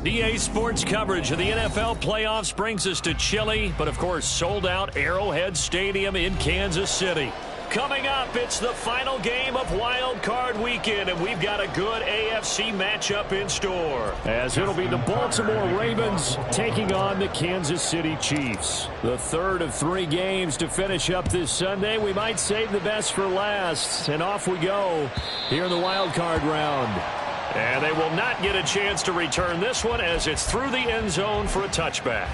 EA Sports coverage of the NFL playoffs brings us to chilly, but of course sold out Arrowhead Stadium in Kansas City. Coming up, it's the final game of Wild Card Weekend, and we've got a good AFC matchup in store. As it'll be the Baltimore Ravens taking on the Kansas City Chiefs. The third of 3 games to finish up this Sunday. We might save the best for last, and off we go here in the Wild Card round. And they will not get a chance to return this one as it's through the end zone for a touchback.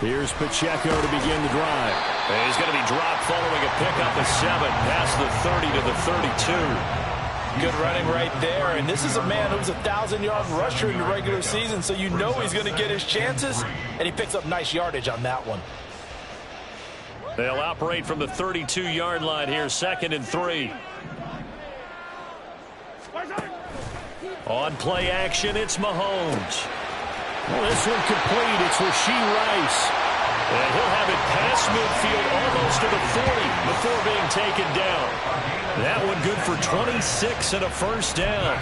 Here's Pacheco to begin the drive. And he's going to be dropped following a pickup of 7 past the 30 to the 32. Good running right there. And this is a man who's a 1,000-yard rusher in the regular season, so you know he's going to get his chances, and he picks up nice yardage on that one. They'll operate from the 32-yard line here, 2nd and 3. On play action, it's Mahomes. Well, this one complete. It's Rashee Rice. And he'll have it past midfield almost to the 40 before being taken down. That one good for 26 and a first down.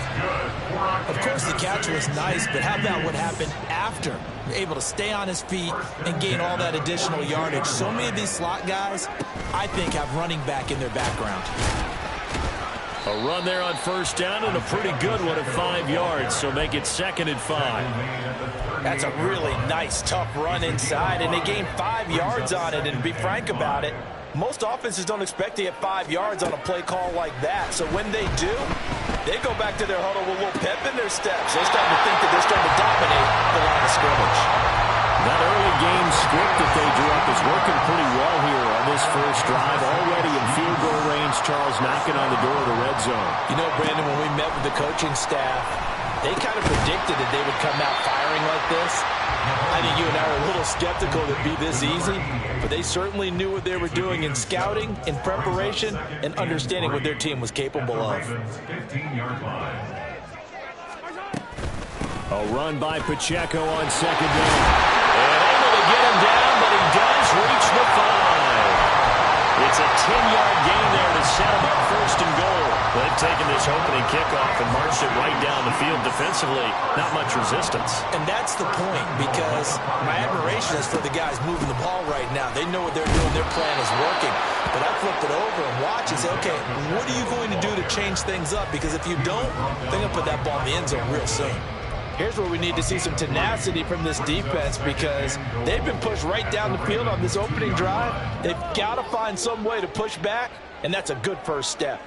Of course, the catch was nice, but how about what happened after? Able to stay on his feet and gain all that additional yardage. So many of these slot guys, I think, have running back in their background. A run there on first down and a pretty good one at 5 yards, so make it 2nd and 5. That's a really nice, tough run inside, and they gained 5 yards on it. And to be frank about it, most offenses don't expect to get 5 yards on a play call like that. So when they do, they go back to their huddle with a little pep in their steps. They're starting to think that they're starting to dominate the line of scrimmage. That early game script that they drew up is working pretty well here on this first drive. Already in field goal range, Charles knocking on the door of the red zone. You know, Brandon, when we met with the coaching staff, they kind of predicted that they would come out firing like this. I think you and I are a little skeptical that it'd be this easy, but they certainly knew what they were doing in scouting, in preparation, and understanding what their team was capable of. A run by Pacheco on 2nd down. And able to get him down, but he does reach the 5. It's a 10-yard gain there to set him up 1st and goal. They've taken this opening kickoff and marched it right down the field defensively. Not much resistance. And that's the point, because my admiration is for the guys moving the ball right now. They know what they're doing. Their plan is working. But I flip it over and watch and say, okay, what are you going to do to change things up? Because if you don't, they're going to put that ball in the end zone real soon. Here's where we need to see some tenacity from this defense, because they've been pushed right down the field on this opening drive. They've got to find some way to push back, and that's a good first step.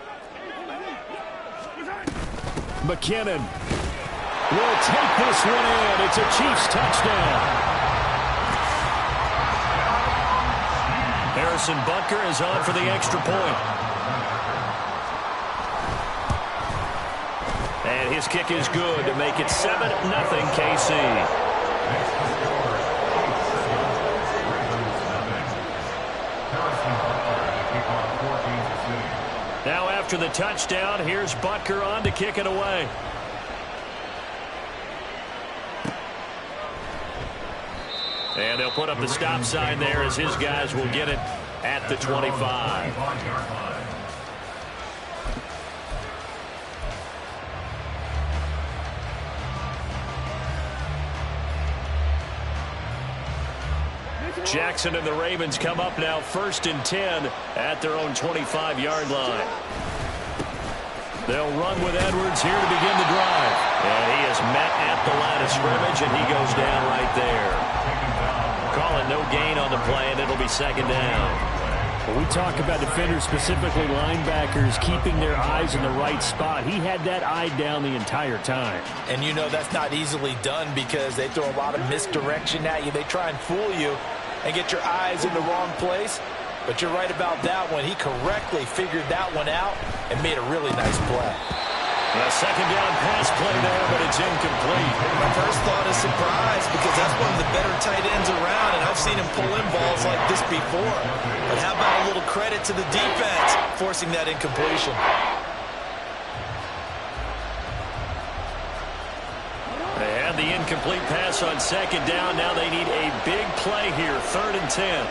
McKinnon will take this one in. It's a Chiefs touchdown. Harrison Butker is on for the extra point. And his kick is good to make it 7-0 KC. Now after the touchdown, here's Butker on to kick it away. And they'll put up the stop sign there as his guys will get it at the 25. Jackson and the Ravens come up now 1st and 10 at their own 25-yard line. They'll run with Edwards here to begin the drive. And he is met at the line of scrimmage, and he goes down right there. Call it no gain on the play, and it'll be 2nd down. When we talk about defenders, specifically linebackers, keeping their eyes in the right spot, he had that eye down the entire time. And you know that's not easily done, because they throw a lot of misdirection at you. They try and fool you and get your eyes in the wrong place. But you're right about that one. He correctly figured that one out and made a really nice play. A 2nd down pass play there, but it's incomplete. My first thought is surprise, because that's one of the better tight ends around, and I've seen him pull in balls like this before. But how about a little credit to the defense forcing that incompletion? the incomplete pass on second down. Now they need a big play here. 3rd and 10.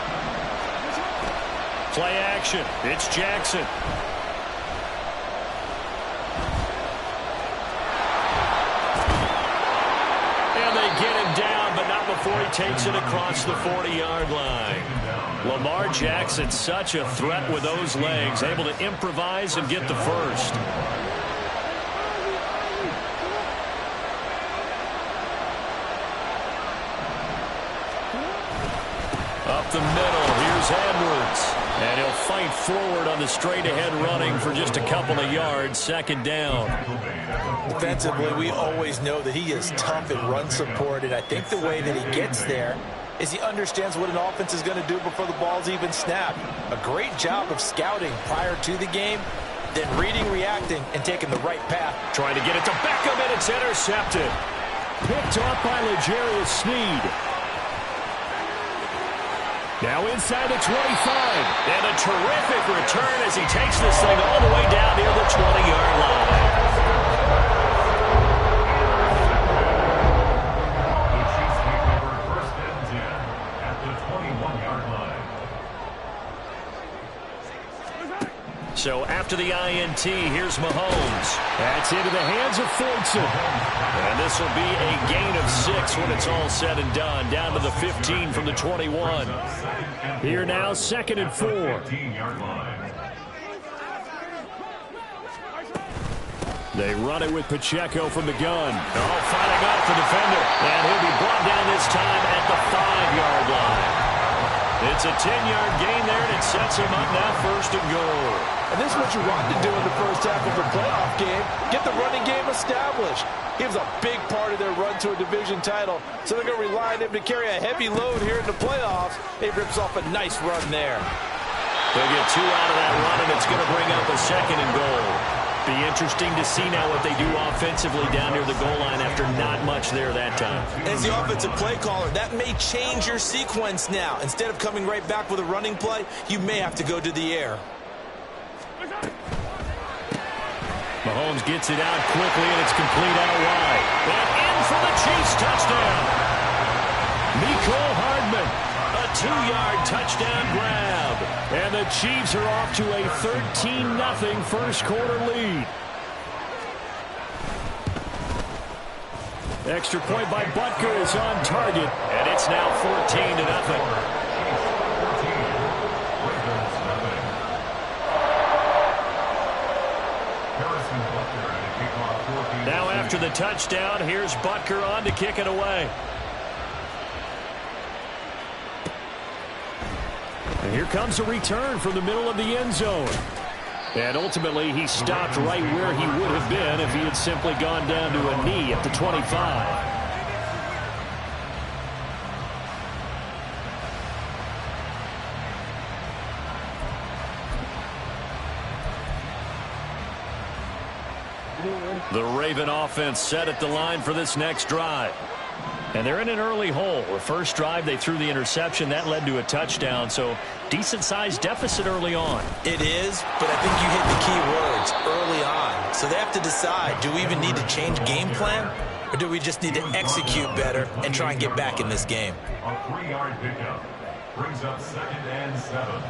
Play action. It's Jackson. And they get him down, but not before he takes it across the 40-yard line. Lamar Jackson, such a threat with those legs, able to improvise and get the first. Up the middle, here's Edwards. And he'll fight forward on the straight-ahead running for just a couple of yards. 2nd down. Defensively, we always know that he is tough in run support, and I think the way that he gets there is he understands what an offense is going to do before the ball's even snapped. A great job of scouting prior to the game, then reading, reacting, and taking the right path. Trying to get it to Beckham, and it's intercepted. Picked off by L'Jarius Sneed. Now inside the 25. And a terrific return as he takes this thing all the way down near the 20-yard line. So after the INT, here's Mahomes. That's into the hands of Fortson. And this will be a gain of 6 when it's all said and done. Down to the 15 from the 21. Here now, 2nd and 4. They run it with Pacheco from the gun. Oh, fighting off the defender. And he'll be brought down this time at the 5-yard line. It's a 10-yard gain there, and it sets him up now 1st and goal. And this is what you want to do in the first half of a playoff game. Get the running game established. He was a big part of their run to a division title, so they're going to rely on him to carry a heavy load here in the playoffs. He rips off a nice run there. They'll get 2 out of that run, and it's going to bring up a 2nd and goal. Be interesting to see now what they do offensively down near the goal line after not much there that time. As the offensive play caller, that may change your sequence now. Instead of coming right back with a running play, you may have to go to the air. Mahomes gets it out quickly, and it's complete out wide. And in for the Chiefs touchdown. Mecole Hardman, a 2-yard touchdown grab. And the Chiefs are off to a 13-0 first quarter lead. Extra point by Butker is on target, and it's now 14-0. Now after the touchdown, here's Butker on to kick it away. And here comes a return from the middle of the end zone. And ultimately, he stopped right where he would have been if he had simply gone down to a knee at the 25. The Raven offense set at the line for this next drive. And they're in an early hole. The first drive, they threw the interception. That led to a touchdown, so decent-sized deficit early on. It is, but I think you hit the key words, early on. So they have to decide, do we even need to change game plan, or do we just need to execute better and try and get back in this game? A 3-yard pickup brings up 2nd and 7.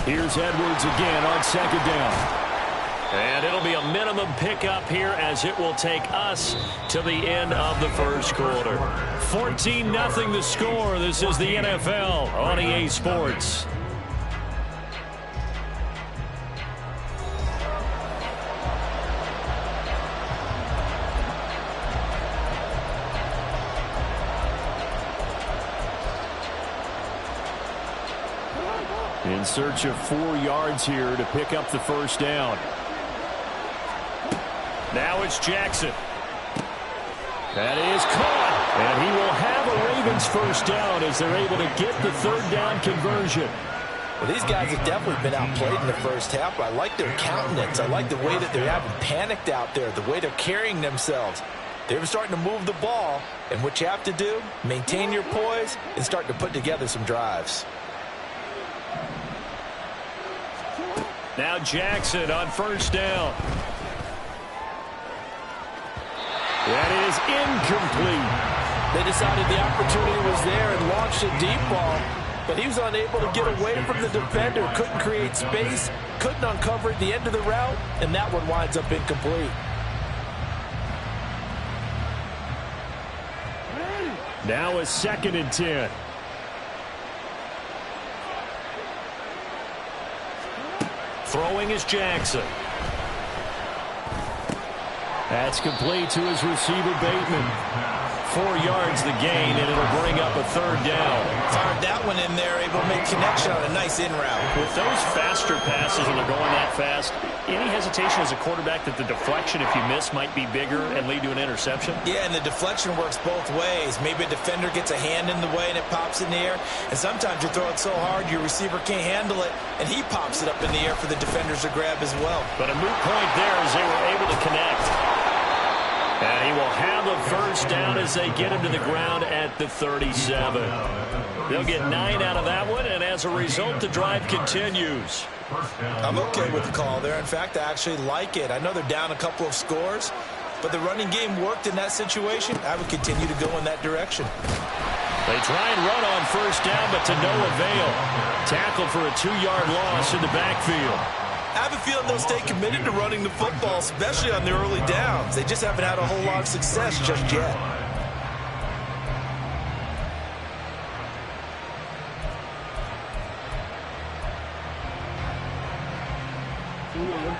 Here's Edwards again on 2nd down. And it'll be a minimum pickup here as it will take us to the end of the first quarter. 14-0 the score. This is the NFL on EA Sports. In search of 4 yards here to pick up the first down. Now it's Jackson. That is caught. And he will have a Ravens first down as they're able to get the 3rd down conversion. Well, these guys have definitely been outplayed in the first half, but I like their countenance. I like the way that they're having panicked out there, the way they're carrying themselves. They're starting to move the ball, and what you have to do, maintain your poise and start to put together some drives. Now Jackson on first down. That is incomplete. They decided the opportunity was there and launched a deep ball, but he was unable to get away from the defender, couldn't create space, couldn't uncover at the end of the route, and that one winds up incomplete. Now a 2nd and 10. Throwing is Jackson. That's complete to his receiver, Bateman. 4 yards the gain, and it'll bring up a 3rd down. Fired that one in there, able to make connection on a nice in route. With those faster passes when they're going that fast, any hesitation as a quarterback that the deflection, if you miss, might be bigger and lead to an interception? Yeah, and the deflection works both ways. Maybe a defender gets a hand in the way and it pops in the air, and sometimes you throw it so hard your receiver can't handle it, and he pops it up in the air for the defenders to grab as well. But a moot point there as they were able to connect. And he will have a 1st down as they get him to the ground at the 37. They'll get 9 out of that one, and as a result, the drive continues. I'm okay with the call there. In fact, I actually like it. I know they're down a couple of scores, but the running game worked in that situation. I would continue to go in that direction. They try and run on 1st down, but to no avail. Tackle for a 2-yard loss in the backfield. I have a feeling they'll stay committed to running the football, especially on the early downs. They just haven't had a whole lot of success just yet.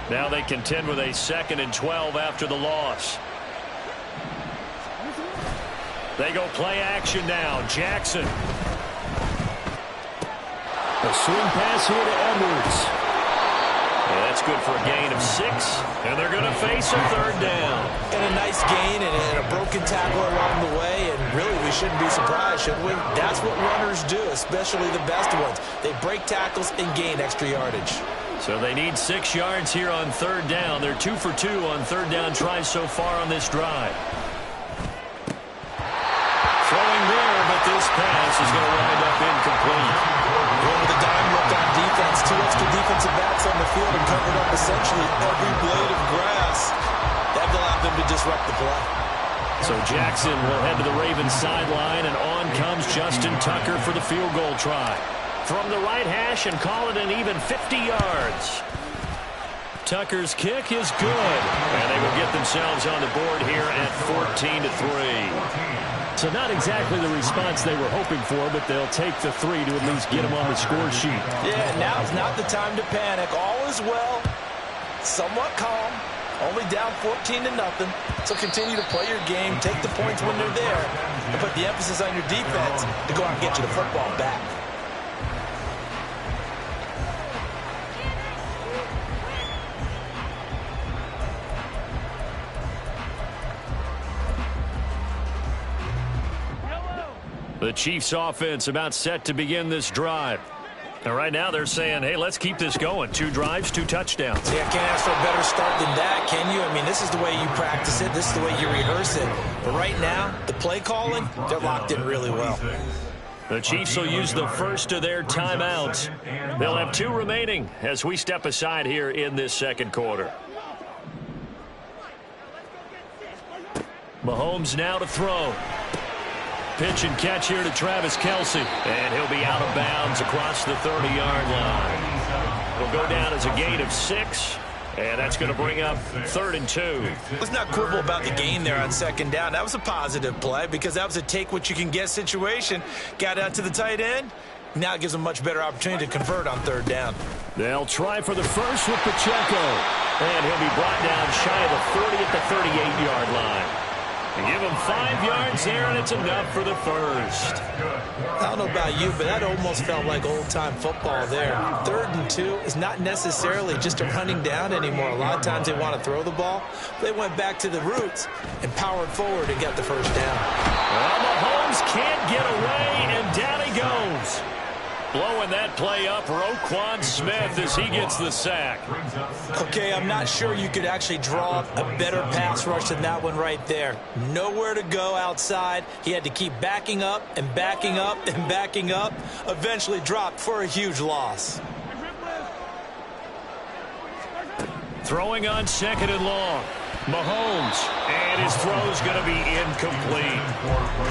Now they contend with a 2nd and 12 after the loss. They go play action now. Jackson. A swing pass here to Edwards. Yeah, that's good for a gain of 6, and they're going to face a 3rd down. And a nice gain and a broken tackle along the way, and really we shouldn't be surprised, should we? That's what runners do, especially the best ones. They break tackles and gain extra yardage. So they need 6 yards here on 3rd down. They're 2 for 2 on 3rd down tries so far on this drive. Throwing there, but this pass is going to wind up incomplete. Going with a dime look on defense. 2 extra defensive backs on the field and covered up essentially every blade of grass. That allowed them to disrupt the play. So Jackson will head to the Ravens sideline, and on comes Justin Tucker for the field goal try. From the right hash and call it an even 50 yards. Tucker's kick is good, and they will get themselves on the board here at 14-3. So not exactly the response they were hoping for, but they'll take the 3 to at least get them on the score sheet. Yeah, now's not the time to panic. All is well, somewhat calm, only down 14-0. So continue to play your game, take the points when they're there, and put the emphasis on your defense to go out and get you the football back. The Chiefs offense about set to begin this drive. And right now they're saying, hey, let's keep this going. 2 drives, 2 touchdowns. Yeah, can't ask for a better start than that, can you? I mean, this is the way you practice it. This is the way you rehearse it. But right now, the play calling, they're locked in really well. The Chiefs will use the first of their timeouts. They'll have 2 remaining as we step aside here in this 2nd quarter. Mahomes now to throw. Pitch and catch here to Travis Kelce. And he'll be out of bounds across the 30-yard line. It'll go down as a gain of 6. And that's going to bring up 3rd and 2. Let's not quibble about the gain there on 2nd down. That was a positive play because that was a take-what-you-can-get situation. Got out to the tight end. Now it gives them a much better opportunity to convert on 3rd down. They'll try for the first with Pacheco. And he'll be brought down shy of the 40 at the 38-yard line. Give him 5 yards there, and it's enough for the first. I don't know about you, but that almost felt like old-time football there. 3rd and 2 is not necessarily just a running down anymore. A lot of times they want to throw the ball. They went back to the roots and powered forward and got the first down. Well, Mahomes can't get away, and down he goes. Blowing that play up, Roquan Smith, as he gets the sack. Okay, I'm not sure you could actually draw a better pass rush than that one right there. Nowhere to go outside. He had to keep backing up and backing up and backing up. Eventually dropped for a huge loss. Throwing on 2nd and long. Mahomes, and his throw's going to be incomplete.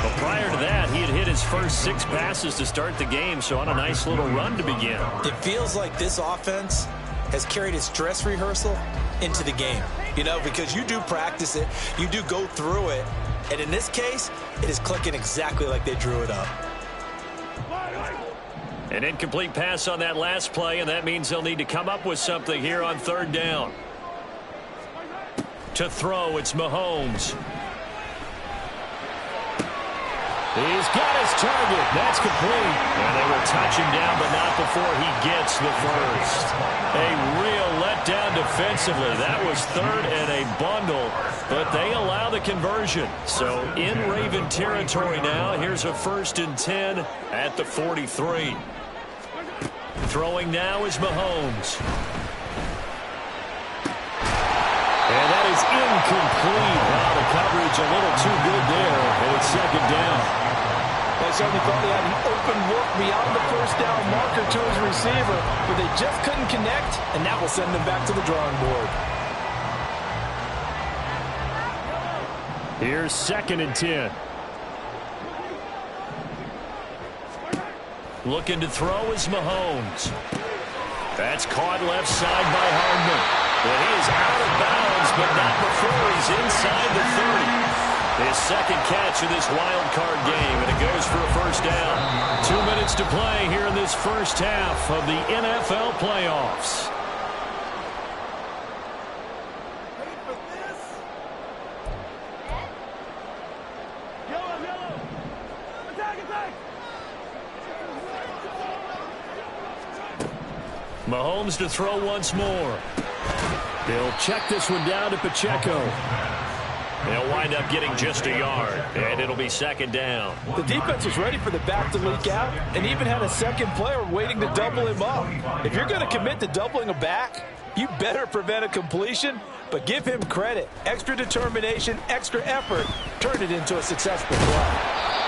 But prior to that, he had hit his first 6 passes to start the game, so on a nice little run to begin. It feels like this offense has carried its dress rehearsal into the game. You know, because you do practice it, you do go through it, and in this case, it is clicking exactly like they drew it up. An incomplete pass on that last play, and that means they'll need to come up with something here on 3rd down. To throw, it's Mahomes. He's got his target. That's complete. And they will touch him down, but not before he gets the first. A real letdown defensively. That was 3rd and a bundle, but they allow the conversion. So in Raven territory now, here's a 1st and 10 at the 43. Throwing now is Mahomes. And that is incomplete. Wow, the coverage a little too good there, and it's 2nd down. They certainly thought they had an open look beyond the 1st down marker to his receiver, but they just couldn't connect, and that will send them back to the drawing board. Here's 2nd and 10. Looking to throw is Mahomes. That's caught left side by Hardman. But he is out of bounds, but not before he's inside the 30. His 2nd catch of this wild card game, and it goes for a 1st down. 2 minutes to play here in this first half of the NFL playoffs. Mahomes to throw once more. They'll check this one down to Pacheco. They'll wind up getting just a yard, and it'll be 2nd down. The defense was ready for the back to leak out and even had a 2nd player waiting to double him up. If you're going to commit to doubling a back, you better prevent a completion, but give him credit. Extra determination, extra effort, turned it into a successful play.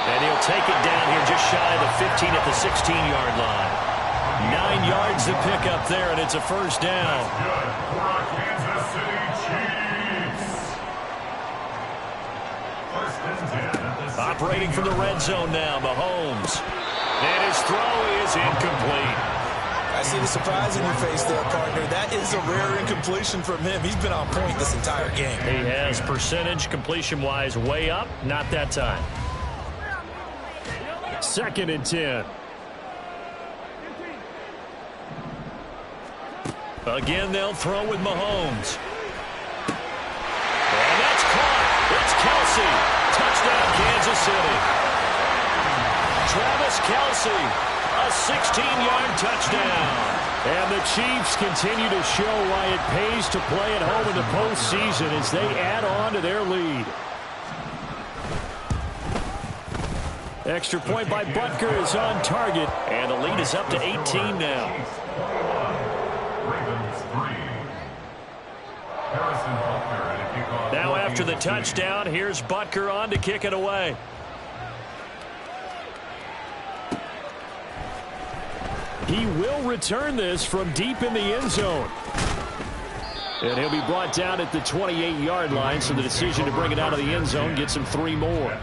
And he'll take it down here just shy of the 15 at the 16-yard line. 9 yards to pick up there, and it's a 1st down. Kansas City Chiefs. 1st and 10 at the Operating from the red zone now, Mahomes. And his throw is incomplete. I see the surprise in your face there, partner. That is a rare incompletion from him. He's been on point this entire game. He has percentage completion-wise way up, not that time. 2nd and 10. Again, they'll throw with Mahomes. And that's caught. It's Kelsey. Touchdown, Kansas City. Travis Kelsey, a 16-yard touchdown. And the Chiefs continue to show why it pays to play at home in the postseason as they add on to their lead. Extra point by Butker is on target, and the lead is up to 18 now. Now after the touchdown, here's Butker on to kick it away. He will return this from deep in the end zone. And he'll be brought down at the 28-yard line, so the decision to bring it out of the end zone gets him 3 more.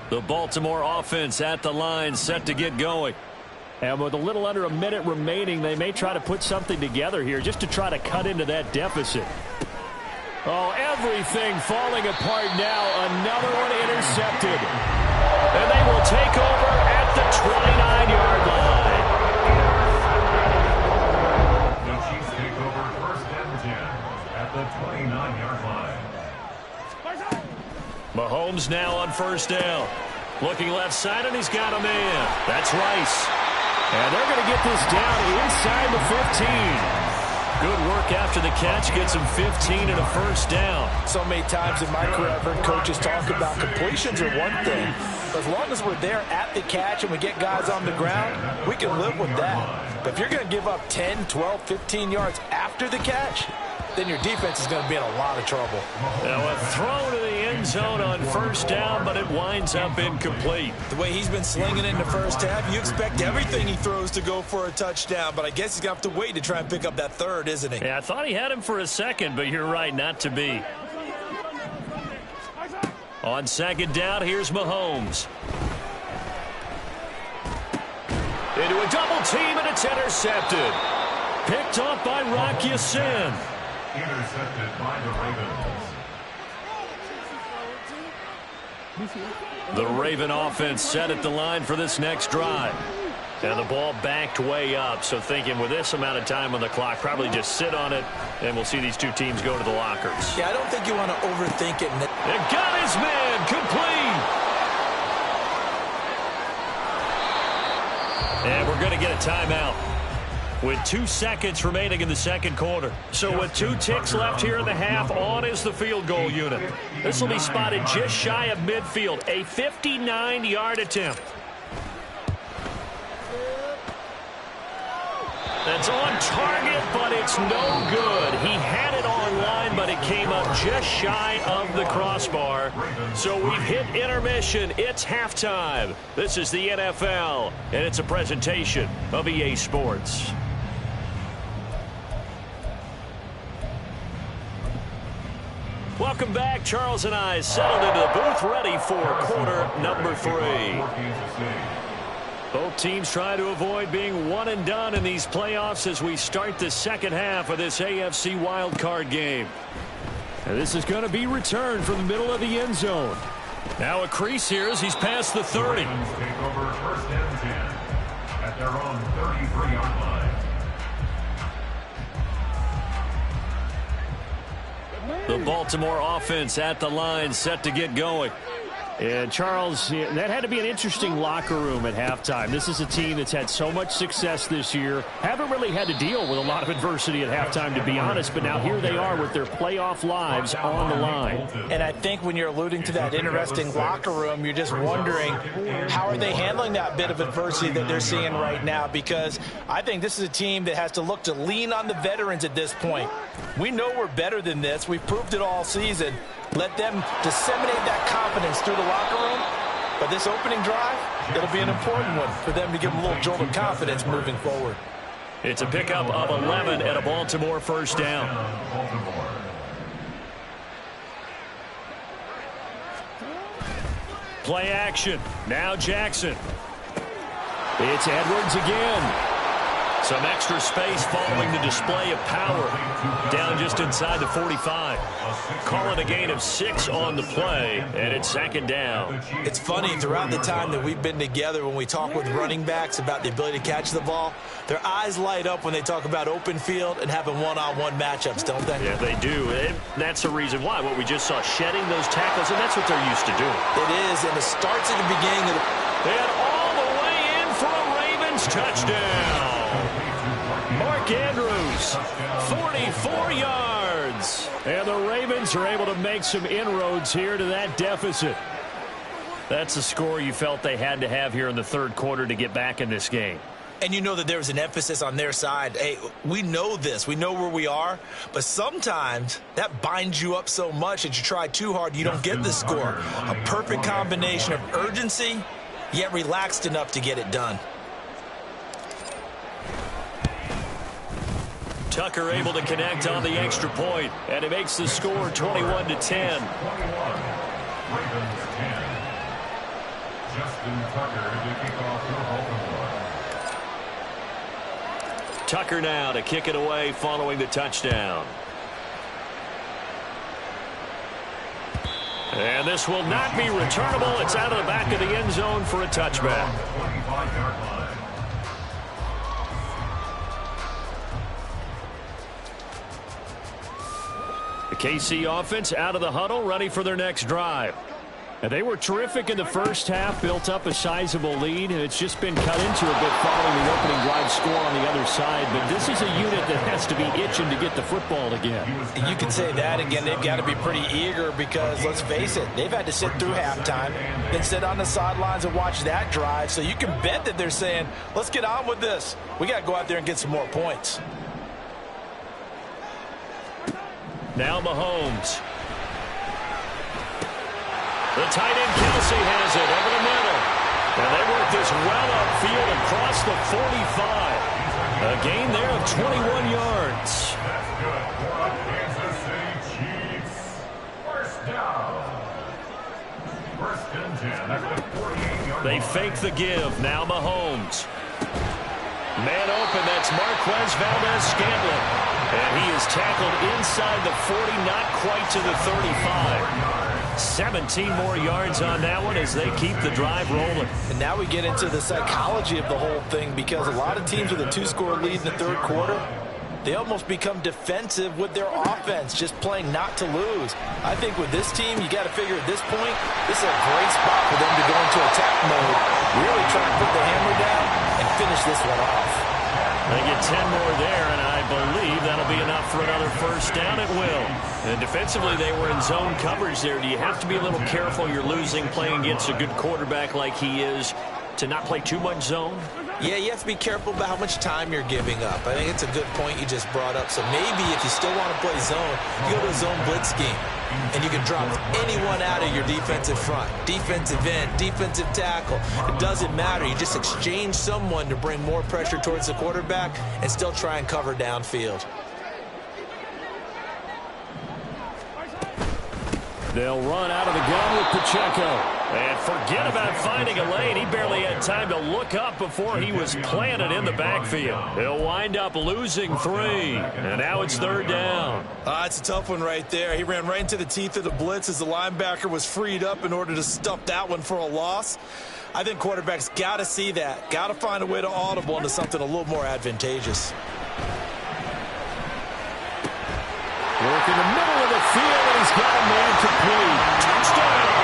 The Baltimore offense at the line, set to get going. And with a little under a minute remaining, they may try to put something together here just to try to cut into that deficit. Oh, everything falling apart now. Another one intercepted. And they will take over at the 29-yard line. The Chiefs take over 1st and 10 at the 29-yard line. Mahomes now on 1st down. Looking left side, and he's got a man. That's Rice. And they're going to get this down inside the 15. Good work after the catch. Gets him 15 and a 1st down. So many times in my career, I've heard coaches talk about completions are one thing. But as long as we're there at the catch and we get guys on the ground, we can live with that. But if you're going to give up 10, 12, 15 yards after the catch, then your defense is going to be in a lot of trouble. Now a throw to the end zone on first down, but it winds up incomplete. The way he's been slinging in the first half, you expect everything he throws to go for a touchdown, but I guess he's going to have to wait to try and pick up that third, isn't he? Yeah, I thought he had him for a second, but you're right, not to be. On second down, here's Mahomes. Into a double team, and it's intercepted. Picked off by Rock Ya-Sin. Intercepted by the Ravens. The Raven offense set at the line for this next drive. And the ball backed way up, so thinking with this amount of time on the clock, probably just sit on it, and we'll see these two teams go to the lockers. Yeah, I don't think you want to overthink it. And got his man complete. And we're going to get a timeout with 2 seconds remaining in the second quarter. So with 2 ticks left here in the half, on is the field goal unit. This will be spotted just shy of midfield, a 59-yard attempt. That's on target, but it's no good. He had it online, but it came up just shy of the crossbar. So we've hit intermission. It's halftime. This is the NFL, and it's a presentation of EA Sports. Welcome back. Charles and I settled into the booth, ready for quarter number 3. Both teams try to avoid being one and done in these playoffs as we start the second half of this AFC wildcard game. And this is going to be returned from the middle of the end zone. Now a crease here as he's past the 30. Take over first and 10 at their own 33-yard line. The Baltimore offense at the line, set to get going. And, Charles, that had to be an interesting locker room at halftime. This is a team that's had so much success this year. Haven't really had to deal with a lot of adversity at halftime, to be honest. But now here they are with their playoff lives on the line. And I think when you're alluding to that interesting locker room, you're just wondering how are they handling that bit of adversity that they're seeing right now? Because I think this is a team that has to look to lean on the veterans at this point. We know we're better than this. We've proved it all season. Let them disseminate that confidence through the locker room. But this opening drive, it'll be an important one for them to give them a little jolt of confidence moving forward. It's a pickup of 11 and a Baltimore first down. Play action. Now Jackson. It's Edwards again. Some extra space following the display of power. Down just inside the 45. Call it a gain of 6 on the play, and it's second down. It's funny, throughout the time that we've been together, when we talk with running backs about the ability to catch the ball, their eyes light up when they talk about open field and having one-on-one matchups, don't they? Yeah, they do. And that's the reason why. What we just saw, shedding those tackles, and that's what they're used to doing. It is, and it starts at the beginning of the... And all the way in for a Ravens touchdown. Mark Andrews, 44 yards. And the Ravens are able to make some inroads here to that deficit. That's a score you felt they had to have here in the third quarter to get back in this game. And you know that there was an emphasis on their side. Hey, we know this. We know where we are. But sometimes that binds you up so much that you try too hard, you don't get the score. A perfect combination of urgency, yet relaxed enough to get it done. Tucker able to connect on the extra point, and it makes the score 21-10. 21. Ravens 10. Justin Tucker to kick off for Baltimore. Tucker now to kick it away following the touchdown. And this will not be returnable. It's out of the back of the end zone for a touchback. 25-yard line. The KC offense out of the huddle, ready for their next drive. And they were terrific in the first half, built up a sizable lead, and it's just been cut into a bit following the opening drive score on the other side. But this is a unit that has to be itching to get the football again. You can say that again. They've got to be pretty eager because, let's face it, they've had to sit through halftime, then sit on the sidelines and watch that drive. So you can bet that they're saying, let's get on with this. We got to go out there and get some more points. Now Mahomes. The tight end Kelsey has it over the middle. And they work this well upfield across the 45. A gain there of 21 yards. That's good for the Kansas City Chiefs. First down. First and 10 at the 48-yard line. They fake the give. Now Mahomes. Man open. That's Marquez Valdez-Scantling. And he is tackled inside the 40, not quite to the 35. 17 more yards on that one as they keep the drive rolling. And now we get into the psychology of the whole thing, because a lot of teams with a 2-score lead in the third quarter, they almost become defensive with their offense, just playing not to lose. I think with this team, you got to figure at this point, this is a great spot for them to go into attack mode, really try to put the hammer down and finish this one off. They get 10 more there, and I believe that'll be enough for another first down. It will. And defensively, they were in zone coverage there. Do you have to be a little careful? You're losing playing against a good quarterback like he is to not play too much zone? Yeah, you have to be careful about how much time you're giving up. I think it's a good point you just brought up. So maybe if you still want to play zone, you go to a zone blitz scheme. And you can drop anyone out of your defensive front. Defensive end, defensive tackle. It doesn't matter. You just exchange someone to bring more pressure towards the quarterback and still try and cover downfield. They'll run out of the gun with Pacheco. And forget about finding a lane. He barely had time to look up before he was planted in the backfield. He'll wind up losing 3. And now it's third down. It's a tough one right there. He ran right into the teeth of the blitz as the linebacker was freed up in order to stuff that one for a loss. I think quarterbacks got to see that. Got to find a way to audible into something a little more advantageous. Work in the middle of the field, and he's got a man complete. Touchdown!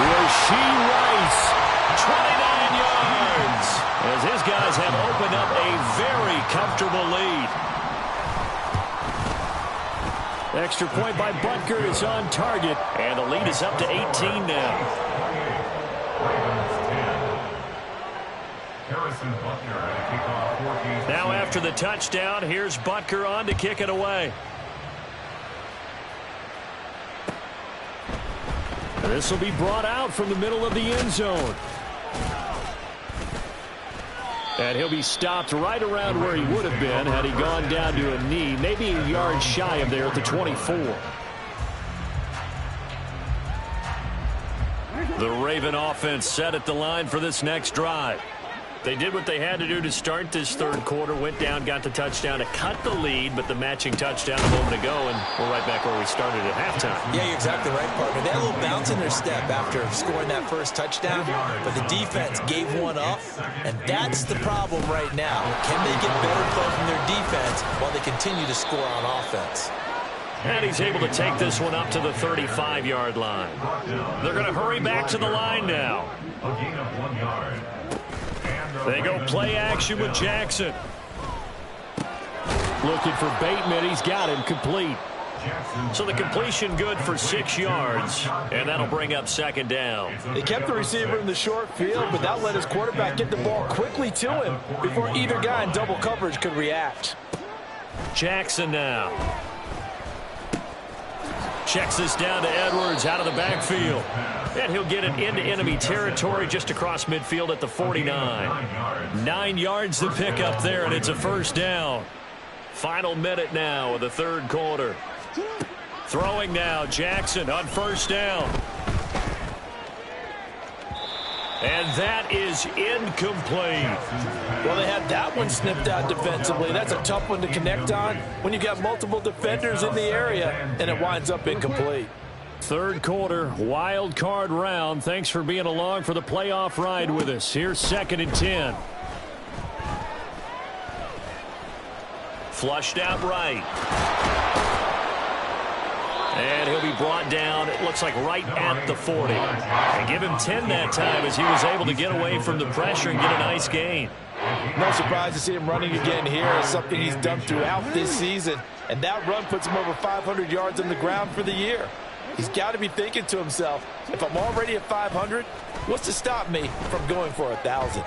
Rashee Rice, 29 yards, as his guys have opened up a very comfortable lead. Extra point by Butker is on target, and the lead is up to 18 now. Now after the touchdown, here's Butker on to kick it away. This will be brought out from the middle of the end zone. And he'll be stopped right around where he would have been had he gone down to a knee, maybe a yard shy of there at the 24. The Raven offense set at the line for this next drive. They did what they had to do to start this third quarter, went down, got the touchdown to cut the lead, but the matching touchdown a moment ago, and we're right back where we started at halftime. Yeah, you're exactly right, partner. They had a little bounce in their step after scoring that first touchdown, but the defense gave one up, and that's the problem right now. Can they get better play from their defense while they continue to score on offense? And he's able to take this one up to the 35-yard line. They're going to hurry back to the line now. A gain of 1 yard. They go play action with Jackson. Looking for Bateman. He's got him complete. So the completion good for 6 yards, and that'll bring up second down. They kept the receiver in the short field, but that let his quarterback get the ball quickly to him before either guy in double coverage could react. Jackson now. Checks this down to Edwards out of the backfield. And he'll get it into enemy territory just across midfield at the 49. 9 yards to pick up there, and it's a first down. Final minute now of the third quarter. Throwing now, Jackson on first down. And that is incomplete. Well, they had that one snipped out defensively. That's a tough one to connect on when you got multiple defenders in the area, and it winds up incomplete. Third quarter, wild card round. Thanks for being along for the playoff ride with us. Here's 2nd and 10. Flushed out right. And he'll be brought down, it looks like right at the 40. And give him 10 that time as he was able to get away from the pressure and get a nice gain. No surprise to see him running again here. It's something he's done throughout this season. And that run puts him over 500 yards on the ground for the year. He's got to be thinking to himself, if I'm already at 500, what's to stop me from going for 1,000?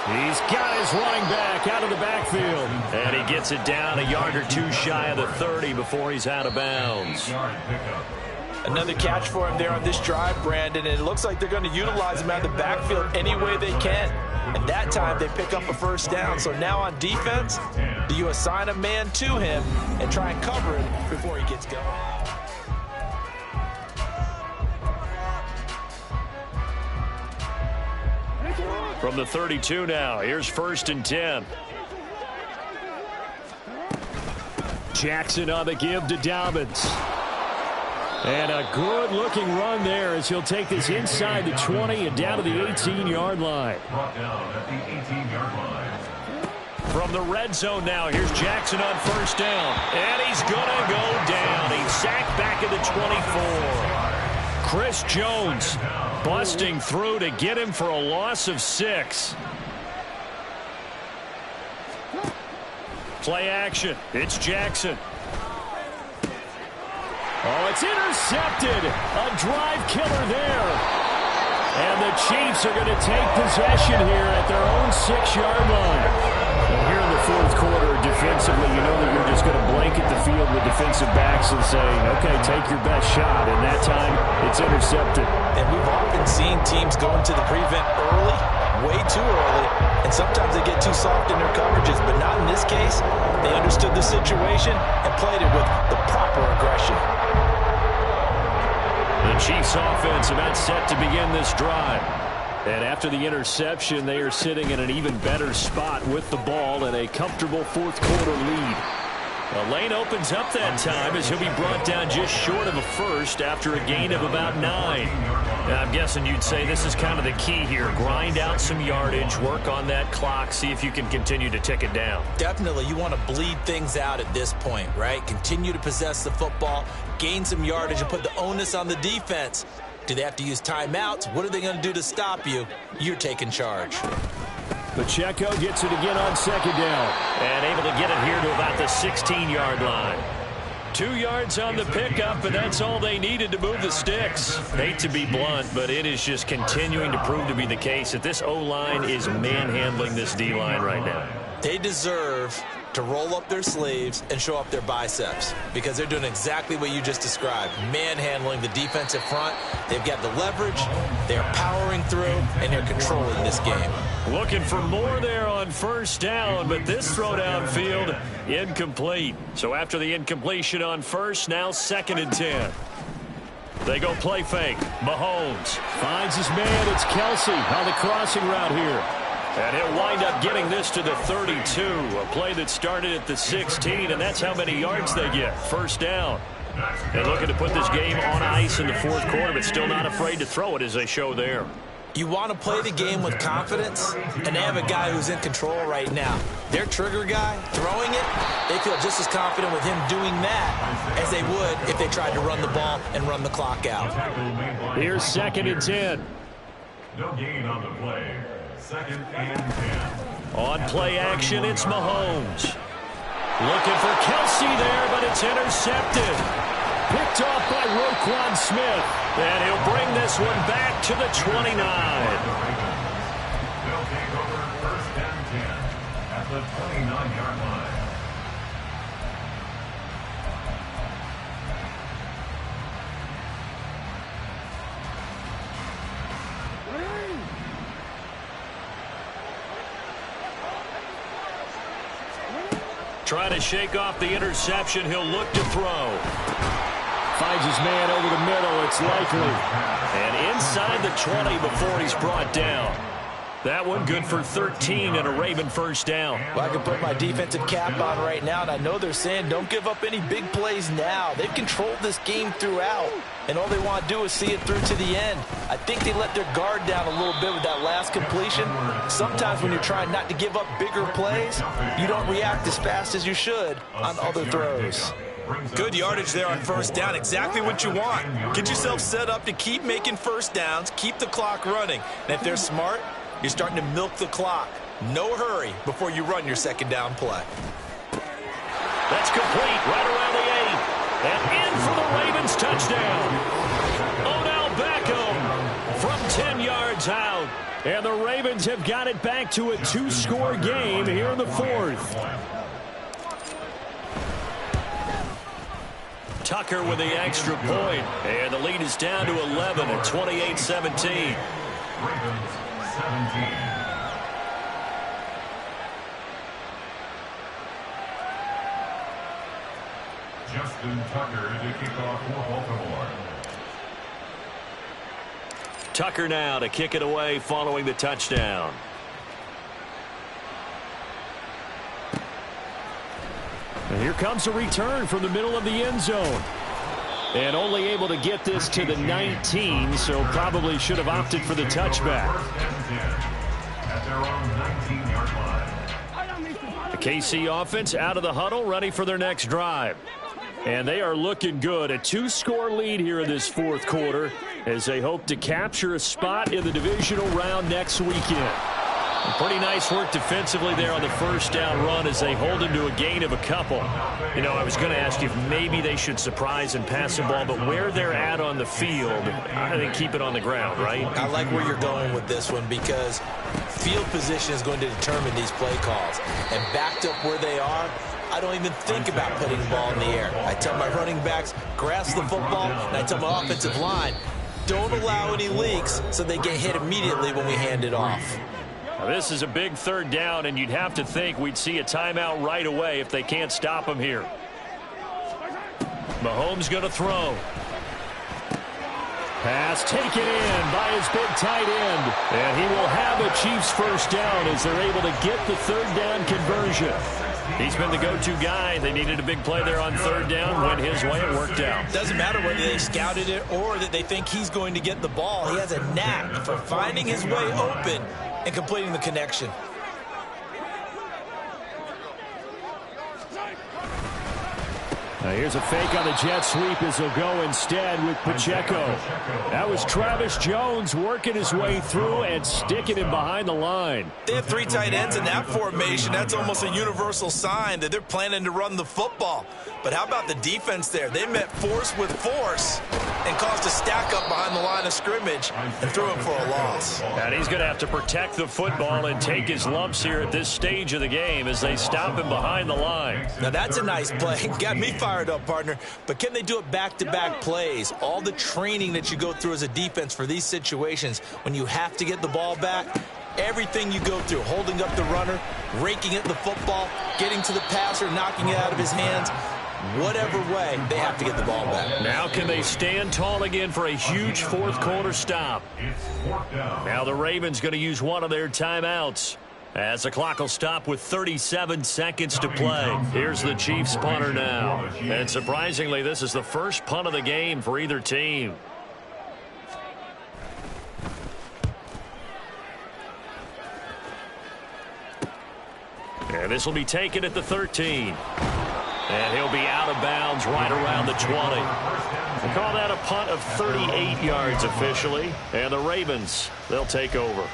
He's got his running back out of the backfield. And he gets it down a yard or two shy of the 30 before he's out of bounds. Another catch for him there on this drive, Brandon, and it looks like they're going to utilize him out of the backfield any way they can. And that time they pick up a first down. So now on defense, do you assign a man to him and try and cover him before he gets going? From the 32 now, here's 1st and 10. Jackson on the give to Dobbins. And a good-looking run there as he'll take this inside the 20 and down to the 18-yard line. Brought down at the 18-yard line. From the red zone now, here's Jackson on 1st down. And he's going to go down. He's sacked back at the 24. Chris Jones busting through to get him for a loss of 6. Play action. It's Jackson. Oh, it's intercepted. A drive killer there. And the Chiefs are going to take possession here at their own 6-yard line. Well, here in the 4th quarter, defensively, you know that you're just going to blanket the field with defensive backs and say, okay, take your best shot. And that time, it's intercepted. And we've often seen teams go into the prevent early, way too early, and sometimes they get too soft in their coverages, but not in this case. They understood the situation and played it with the proper aggression. The Chiefs offense about set to begin this drive. And after the interception, they are sitting in an even better spot with the ball and a comfortable 4th quarter lead. The lane opens up that time as he'll be brought down just short of a first after a gain of about 9. Now, I'm guessing you'd say this is kind of the key here. Grind out some yardage, work on that clock, see if you can continue to tick it down. Definitely, you want to bleed things out at this point, right? Continue to possess the football, gain some yardage, and put the onus on the defense. Do they have to use timeouts? What are they going to do to stop you? You're taking charge. Pacheco gets it again on 2nd down. And able to get it here to about the 16-yard line. 2 yards on the pickup, and that's all they needed to move the sticks. Hate to be blunt, but it is just continuing to prove to be the case that this O-line is manhandling this D-line right now. They deserve to roll up their sleeves and show up their biceps because they're doing exactly what you just described, manhandling the defensive front. They've got the leverage, they're powering through, and they're controlling this game. Looking for more there on 1st down, but this throw downfield incomplete. So after the incompletion on 1st, now 2nd and 10. They go play fake. Mahomes finds his man. It's Kelsey on the crossing route here. And he'll wind up getting this to the 32, a play that started at the 16, and that's how many yards they get. 1st down. And looking to put this game on ice in the 4th quarter, but still not afraid to throw it as they show there. You want to play the game with confidence, and they have a guy who's in control right now. Their trigger guy, throwing it, they feel just as confident with him doing that as they would if they tried to run the ball and run the clock out. Here's 2nd and 10. No gain on the play. 2nd and 10. On play action, it's Mahomes. Looking for Kelsey there, but it's intercepted. Picked off by Roquan Smith. And he'll bring this one back to the 29. They'll take over 1st and 10 at the 29-yard line. Trying to shake off the interception. He'll look to throw. Finds his man over the middle. It's likely. And inside the 20 before he's brought down. That one good for 13 and a Raven 1st down. Well, I can put my defensive cap on right now, and I know they're saying don't give up any big plays now. They've controlled this game throughout, and all they want to do is see it through to the end. I think they let their guard down a little bit with that last completion. Sometimes when you're trying not to give up bigger plays, you don't react as fast as you should on other throws. Good yardage there on 1st down, exactly what you want. Get yourself set up to keep making 1st downs, keep the clock running. And if they're smart, you're starting to milk the clock. No hurry before you run your 2nd down play. That's complete right around the 8. And in for the Ravens touchdown. Odell Beckham from 10 yards out. And the Ravens have got it back to a two-score game here in the fourth. Tucker with the extra point. And the lead is down to 11 at 28-17. Ravens 17. Justin Tucker to kick off for Baltimore. Tucker now to kick it away following the touchdown. And here comes a return from the middle of the end zone. And only able to get this to the 19, so probably should have opted for the touchback. At their own 19-yard line. The KC offense out of the huddle, ready for their next drive. And they are looking good. A two-score lead here in this fourth quarter as they hope to capture a spot in the divisional round next weekend. And pretty nice work defensively there on the first down run as they hold him to a gain of a couple. You know, I was going to ask you if maybe they should surprise and pass the ball, but where they're at on the field, I think keep it on the ground, right? I like where you're going with this one because field position is going to determine these play calls. And backed up where they are, I don't even think about putting the ball in the air. I tell my running backs, grasp the football, and I tell my offensive line, don't allow any leaks so they get hit immediately when we hand it off. Now, this is a big third down, and you'd have to think we'd see a timeout right away if they can't stop him here. Mahomes going to throw. Pass taken in by his big tight end. And he will have a Chiefs first down as they're able to get the third down conversion. He's been the go-to guy. They needed a big play there on third down. Went his way. It worked out. Doesn't matter whether they scouted it or that they think he's going to get the ball. He has a knack for finding his way open and completing the connection. Now here's a fake on the jet sweep as he'll go instead with Pacheco. That was Travis Jones working his way through and sticking him behind the line. They have three tight ends in that formation. That's almost a universal sign that they're planning to run the football. But how about the defense there? They met force with force and caused a stack up behind the line of scrimmage and threw him for a loss. And he's going to have to protect the football and take his lumps here at this stage of the game as they stop him behind the line. Now that's a nice play. Got me fired up, partner. But can they do it back-to-back plays? All the training that you go through as a defense for these situations when you have to get the ball back, everything you go through, holding up the runner, raking at the football, getting to the passer, knocking it out of his hands, whatever way, they have to get the ball back. Now can they stand tall again for a huge fourth quarter stop? Now the Ravens going to use one of their timeouts as the clock will stop with 37 seconds to play. Here's the Chiefs punter now. And surprisingly, this is the first punt of the game for either team. And this will be taken at the 13. And he'll be out of bounds right around the 20. We'll call that a punt of 38 yards officially. And the Ravens, they'll take over.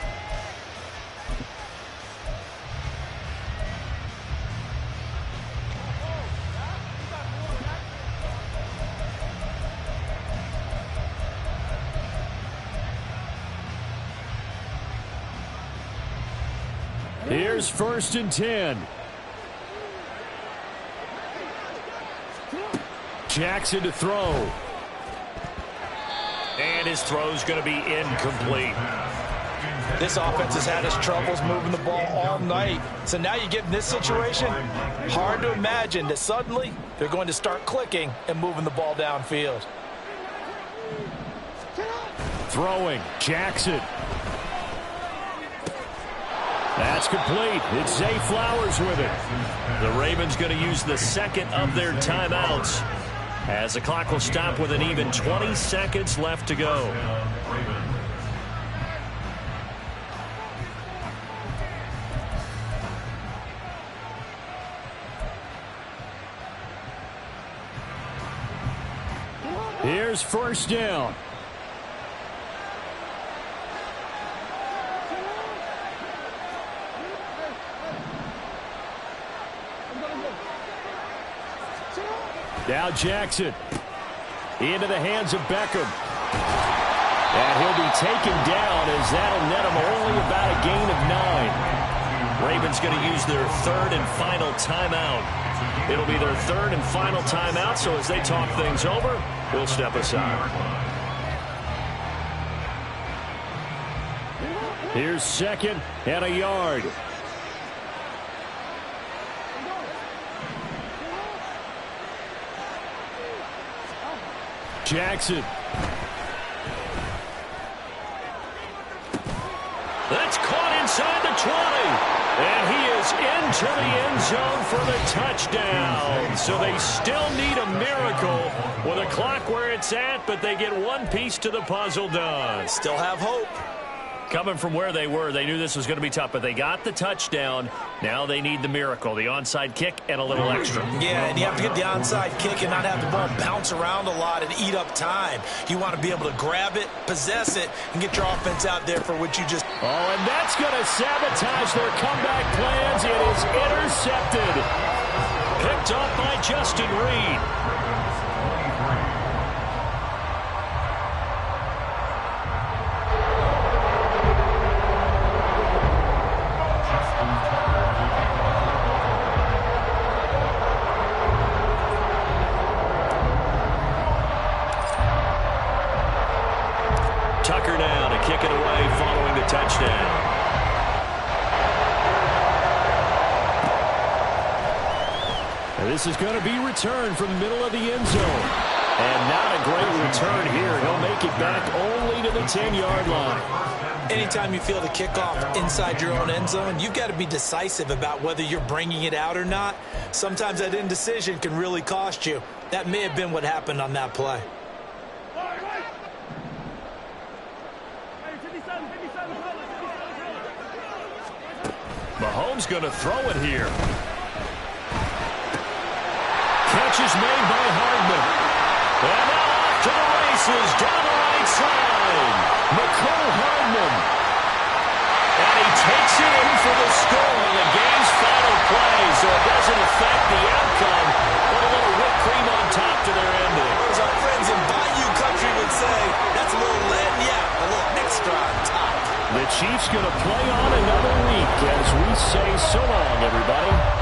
Here's 1st and 10. Jackson to throw. And his throw's going to be incomplete. This offense has had its troubles moving the ball all night. So now you get in this situation, hard to imagine that suddenly they're going to start clicking and moving the ball downfield. Throwing, Jackson. That's complete. It's Zay Flowers with it. The Ravens going to use the second of their timeouts as the clock will stop with an even 20 seconds left to go. Here's 1st down. Now Jackson into the hands of Beckham. And he'll be taken down as that'll net him only about a gain of 9. Ravens going to use their third and final timeout. It'll be their third and final timeout, so as they talk things over, we'll step aside. Here's second and a yard. Jackson. That's caught inside the 20. And he is into the end zone for the touchdown. So they still need a miracle with a clock where it's at, but they get one piece to the puzzle done. Still have hope. Coming from where they were, they knew this was going to be tough, but they got the touchdown. Now they need the miracle, the onside kick and a little extra. Yeah, and you have to get the onside kick and not have the ball bounce around a lot and eat up time. You want to be able to grab it, possess it, and get your offense out there for what you just... Oh, and that's going to sabotage their comeback plans. It is intercepted. Picked off by Justin Reed. Tucker now to kick it away following the touchdown. And this is going to be returned from the middle of the end zone. And not a great return here. He'll make it back only to the 10-yard line. Anytime you feel the kickoff inside your own end zone, you've got to be decisive about whether you're bringing it out or not. Sometimes that indecision can really cost you. That may have been what happened on that play. Mahomes going to throw it here. Catch is made by Hardman. And now off to the races down the right side. McCole Hardman. And he takes it in for the score on the game's final play, so it doesn't affect the outcome, but a little whipped cream on top to their ending. As our friends in Bayou Country would say, that's a little lead, yeah, a little extra on top. The Chiefs going to play on another week as we say so long, everybody.